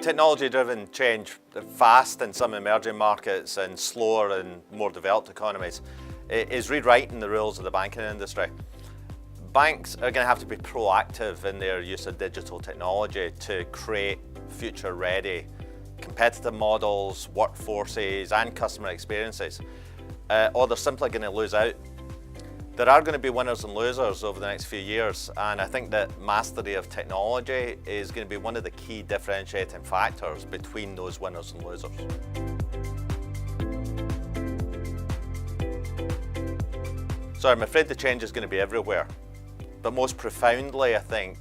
Technology-driven change, fast in some emerging markets and slower in more developed economies, is rewriting the rules of the banking industry. Banks are going to have to be proactive in their use of digital technology to create future-ready competitive models, workforces and customer experiences, or they're simply going to lose out. There are going to be winners and losers over the next few years, and I think that mastery of technology is going to be one of the key differentiating factors between those winners and losers. So I'm afraid the change is going to be everywhere, but most profoundly I think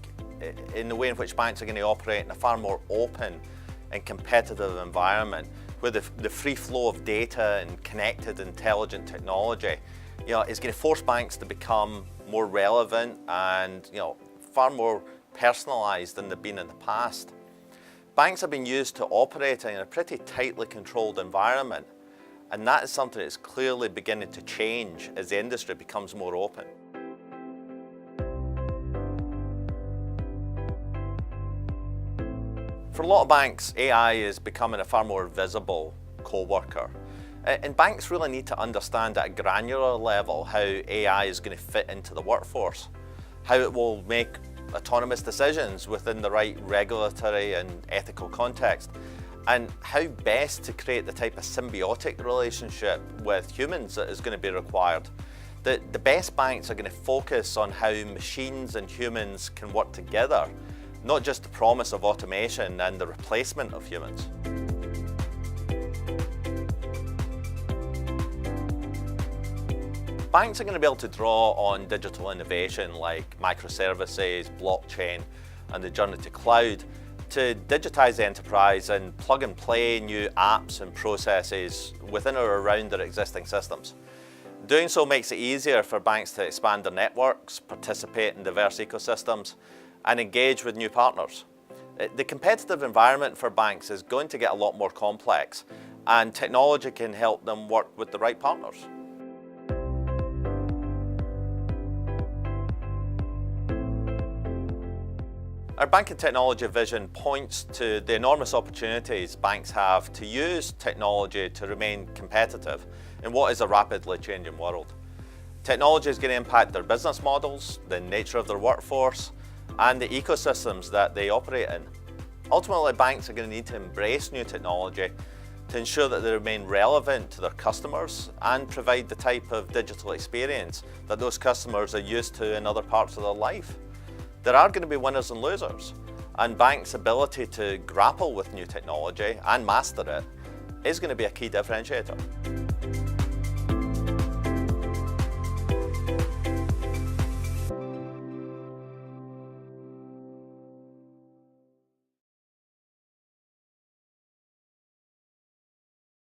in the way in which banks are going to operate in a far more open and competitive environment where the free flow of data and connected intelligent technology is going to force banks to become more relevant and far more personalised than they've been in the past. Banks have been used to operating in a pretty tightly controlled environment, and that is something that's clearly beginning to change as the industry becomes more open. For a lot of banks, AI is becoming a far more visible co-worker. And banks really need to understand at a granular level how AI is going to fit into the workforce, how it will make autonomous decisions within the right regulatory and ethical context, and how best to create the type of symbiotic relationship with humans that is going to be required. The best banks are going to focus on how machines and humans can work together, not just the promise of automation and the replacement of humans. Banks are going to be able to draw on digital innovation like microservices, blockchain, and the journey to cloud to digitize the enterprise and plug and play new apps and processes within or around their existing systems. Doing so makes it easier for banks to expand their networks, participate in diverse ecosystems, and engage with new partners. The competitive environment for banks is going to get a lot more complex, and technology can help them work with the right partners. Our banking technology vision points to the enormous opportunities banks have to use technology to remain competitive in what is a rapidly changing world. Technology is going to impact their business models, the nature of their workforce, and the ecosystems that they operate in. Ultimately, banks are going to need to embrace new technology to ensure that they remain relevant to their customers and provide the type of digital experience that those customers are used to in other parts of their life. There are going to be winners and losers, and banks' ability to grapple with new technology and master it is going to be a key differentiator.